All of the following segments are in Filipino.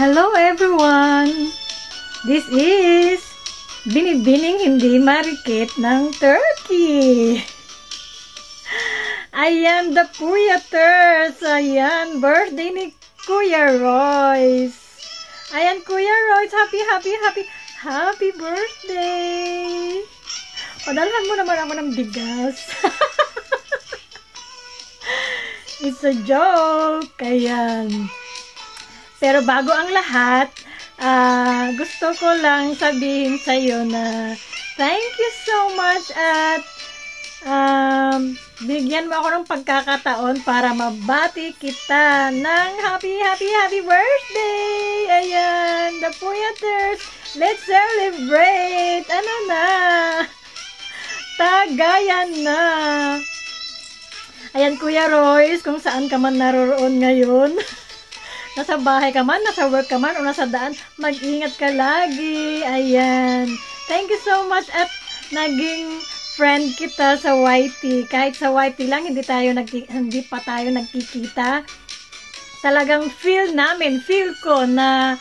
Hello everyone! This is Binibining Hindi Marikit ng Turkey. Ayan, the Puyaters. Ayan, birthday ni Kuya Royce. Ayan, Kuya Royce, happy birthday! Padalhan mo naman ako ng bigas. It's a joke. Ayan. Pero bago ang lahat, gusto ko lang sabihin sa iyo na thank you so much at bigyan mo ako ng pagkakataon para mabati kita ng happy birthday! Ayan, the Puyaters, let's celebrate! Ano na? Tagayan na! Ayan, Kuya Royce, kung saan ka man naroon ngayon. Nasa bahay ka man, nasa work ka man, o nasa daan, mag-ingat ka lagi. Ayan. Thank you so much at naging friend kita sa YT. Kahit sa YT lang, hindi pa tayo nagkikita. Talagang feel ko na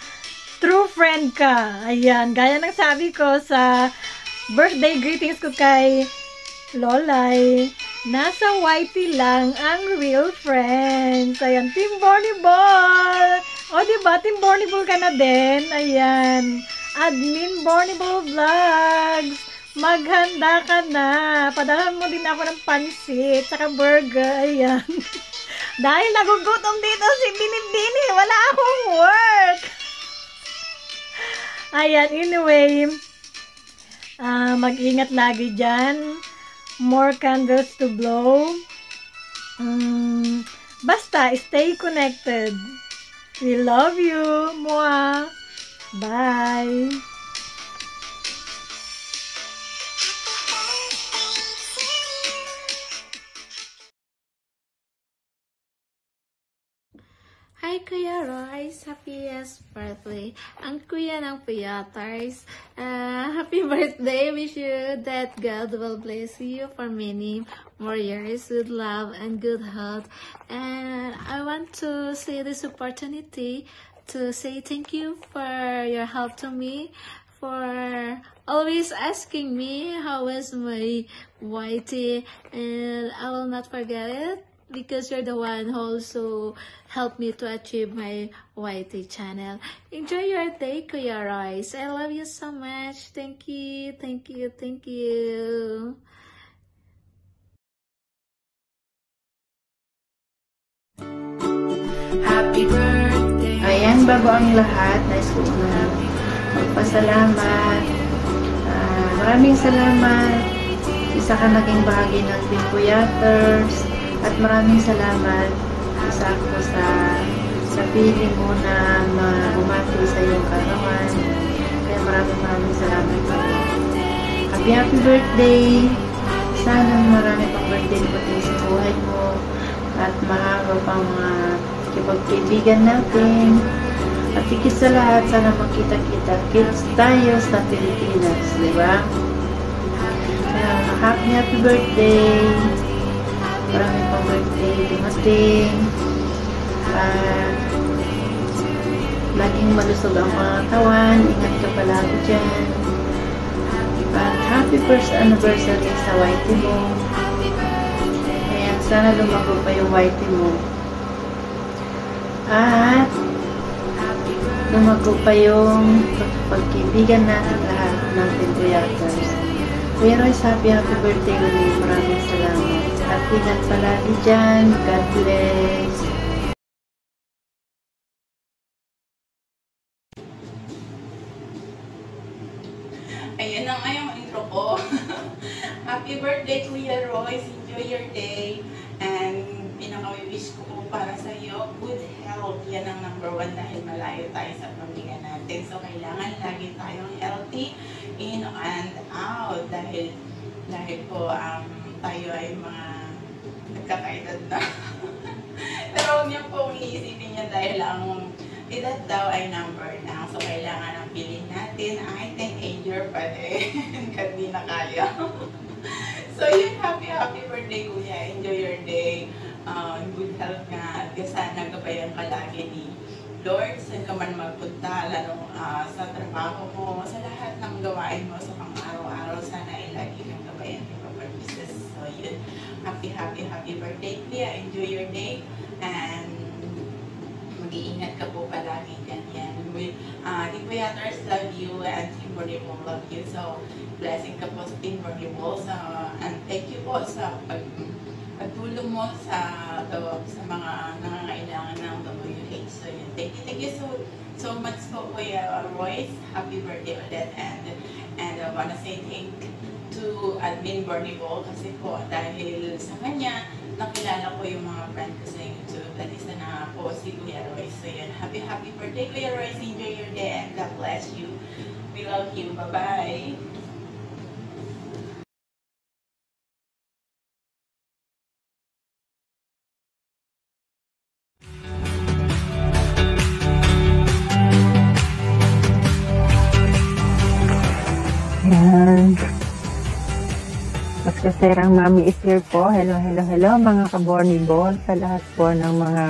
true friend ka. Ayan. Gaya ng sabi ko sa birthday greetings ko kay Lolay, nasa YT lang ang real friends. Ayan, Team Borniball. O, diba? Team Borniball ka na din. Ayan. Admin Borniball Vlogs. Maghanda ka na. Padalhan mo din ako ng pansit, saka burger. Ayan. Dahil nagugutom dito si Binibini. Wala akong work. Ayan, anyway. Mag-ingat lagi dyan. More candles to blow. Basta, stay connected. We love you. Mwah. Bye. Hi Kuya Royce, happiest birthday. Ang kuya ng Puyaters. Happy birthday. Wish you that God will bless you for many more years with love and good health. And I want to say this opportunity to say thank you for your help to me, for always asking me how is my YT, and I will not forget it. Because you're the one who also helped me to achieve my YT channel. Enjoy your day, Kuya Royce. I love you so much. Thank you. Happy birthday! Ayan, bago ang lahat, nais ko na magpasalamat. Maraming salamat. Isa ka naging bahagi ng Team Puyaters. At maraming salamat sa feeling mo na bumati sa iyong kaarawan. Kaya maraming salamat po. Happy birthday! Sana marami pang birthday na sa buhay mo at mahaba pang mga kipagkaibigan natin. At higit sa lahat, sana magkita-kita kids tayo sa Pilipinas, di ba? Kaya happy birthday! Marami pang birthday dumating. Laging malusog ang mga kawan. Ingat ka palagi dyan. At happy first anniversary sa YT mo. Ayan, sana lumago pa yung YT mo. At lumago pa yung pagkaibigan natin lahat ng Team Puyaters. Kuya Royce, happy birthday ulit. Maraming salamat. At ingat palagi dyan. God bless. Ayan na nga yung intro ko. Happy birthday, Kuya Royce. Enjoy your day. And pinaka-wish ko po para sa iyo, good health. Yan ang number one dahil malayo tayo sa pamilya natin. So, kailangan lagi tayong healthy in and out. Dahil po, tayo ay mga nagkakaedad na. Pero huwag niyo pong iisipin niya dahil ang edad daw ay number lang. So, kailangan ang pilin natin ay teenager pa din. Hindi na kaya. So, yun, happy birthday, Kuya. Enjoy your day. Good health nga. At sana gabayan ka lagi ni Lord, saan ka man magpunta, lalo sa trabaho mo, sa lahat ng gawain mo sa pang-araw-araw, sana ay lagi kang gabayan ng purposes. So yun, happy birthday, Kuya. Enjoy your day and mag-iingat ka po palagi dyan. Yan. Team Puyaters love you and Team Bornibol love you. So, blessing ka po sa Team Bornibol. And thank you po sa pagtulong mo sa mga nangangailangan ng WH. So, yun. Thank you so much po, Kuya Royce. Happy birthday ulit. And I wanna say thank to Admin Bornibol kasi po dahil sa kanya, nakilala ko yung mga friend ko sa YouTube. At isa na po si Kuya Royce. So yun, happy birthday Kuya Royce. Enjoy your day and God bless you. We love you. Bye-bye. Ayan. Mas kaserang Mami is here po. Hello mga ka-Bornibol. Sa lahat po ng mga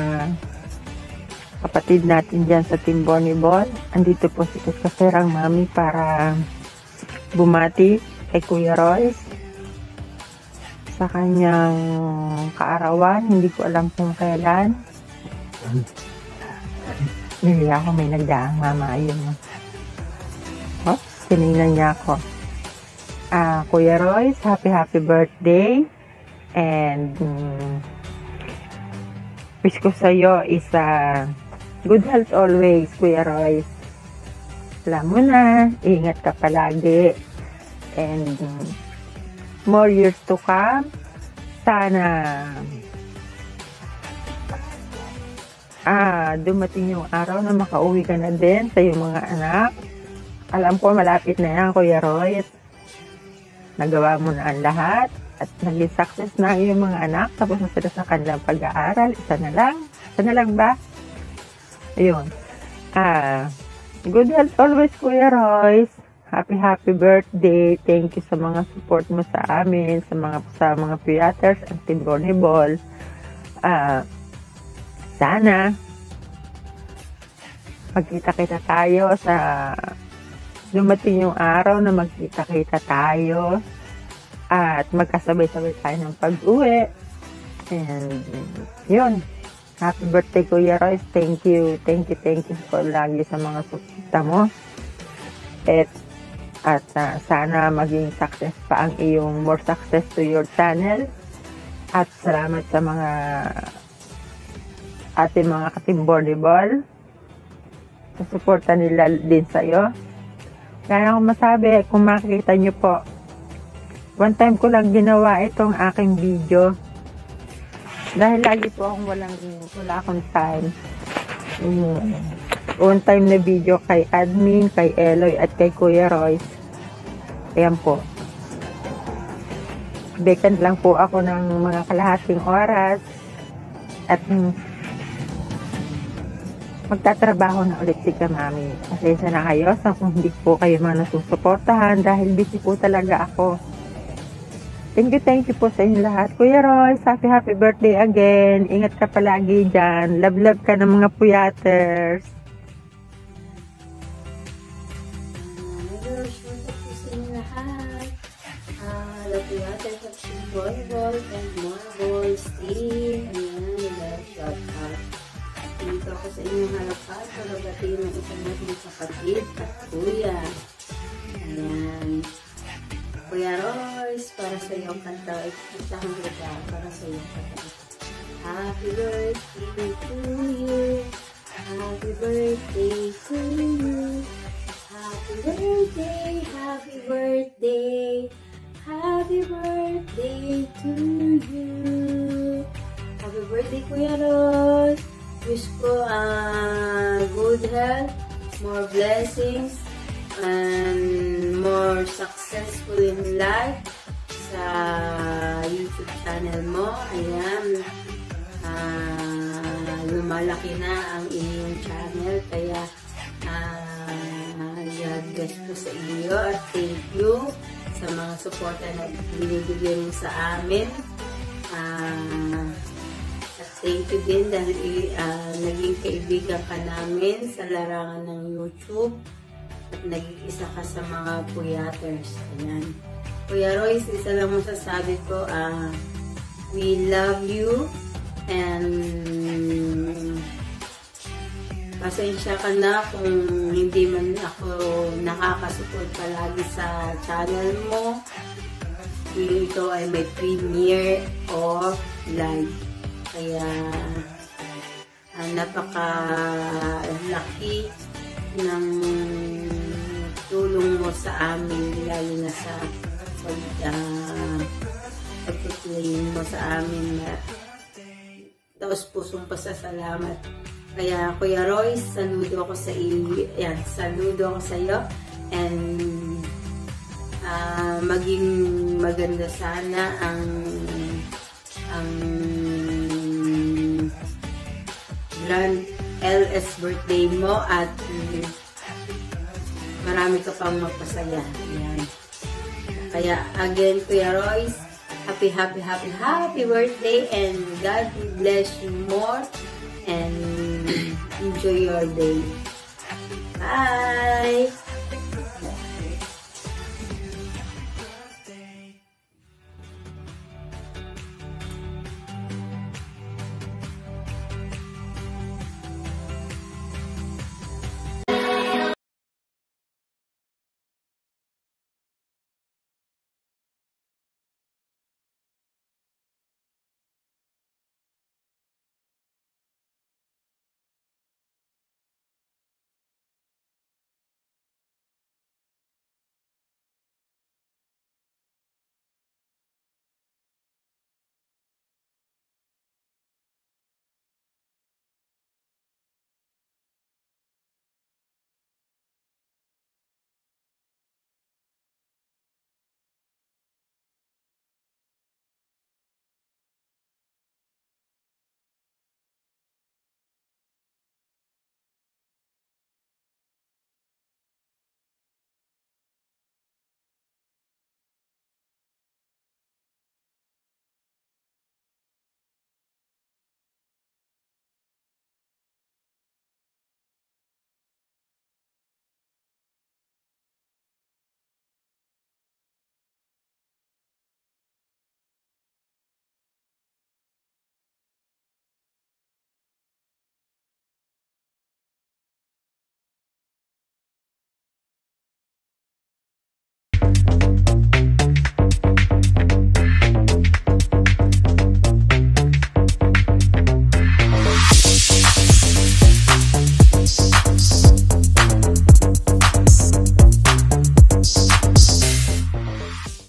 kapatid natin dyan sa Team Bornibol. Andito po si kaserang Mami para bumati kay Kuya Royce sa kanyang kaarawan. Hindi ko alam kung kailan. Hindi ako may nagdaang mama. Ayun. Oops, tinignan niya ako. Kuya Royce, happy birthday. And wish ko sa iyo is good health always, Kuya Royce. Alam mo na, ingat ka palagi. And more years to come. Sana dumating yung araw na makauwi ka na din sa iyong mga anak. Alam ko malapit na yan, Kuya Royce. Nagawa mo na ang lahat at naging success na yung mga anak, tapos na sila sa kanilang pag-aaral. Isa na lang ba? Ayun. Good health always, Kuya Royce. Happy birthday. Thank you sa mga support mo sa amin, sa mga Puyaters at Team Bornibol. Sana magkita-kita tayo sa dumating yung araw na magkita-kita tayo at magkasabay-sabay tayo ng pag-uwi. And yun, happy birthday Kuya Royce. Thank you po lagi sa mga suporta mo. At sana maging success pa ang iyong more success to your channel. At salamat sa mga ating mga ka-Team Bornibol sa suporta nila din sa iyo. Kaya akong masabi, kung makikita nyo po, one time ko lang ginawa itong aking video. Dahil lagi po akong wala akong time. On time na video kay Admin, kay Eloy, at kay Kuya Royce. Ayan po. Vacant lang po ako ng mga kalahating oras. At magtatrabaho na ulit si Kamami. Pasensya na kayo sa kung hindi po kayo mga nasusuportahan dahil busy po talaga ako. Thank you po sa inyo lahat. Kuya Royce, happy birthday again. Ingat ka palagi dyan. Love ka ng mga Puyaters. The Puyaters of Team Bornibol and Marbles team. Ayan, shout out. Dito ako sa inyong harapan para batiin ng isang nating kapatid at kuya. Ayan. Kuya Royce, para sa iyong kanta, ikikisahan kita para sa iyong kanta. Happy birthday to you. Happy birthday to you. Happy birthday, happy birthday. Happy birthday to you. Happy birthday, Kuya Royce. Wish ko good health, more blessings, and more successful in life sa YouTube channel mo. Ayan, lumalaki na ang iyong channel, kaya God bless po sa iyo at thank you sa mga suporta na binibigyan mo sa amin. At Thank you din dahil naging kaibigan ka namin sa larangan ng YouTube at naging isa ka sa mga puyaters. Ayan. Kuya Royce, isa lang masasabi ko, we love you and pasensya ka na kung hindi man ako nakakasupport palagi sa channel mo. Ito ay may premiere o live. Kaya napaka-laki ng tulong mo sa amin, lalo na sa pag-play mo sa amin. Taos pusong pasasalamat. Kaya Kuya Royce, saludo ako sa iyo. Yan, saludo ako sa iyo. And maging maganda sana ang Grand LS birthday mo at marami ka pang magpasaya. Yan. Kaya again, Kuya Royce, happy birthday and God bless you more and enjoy your day. Bye!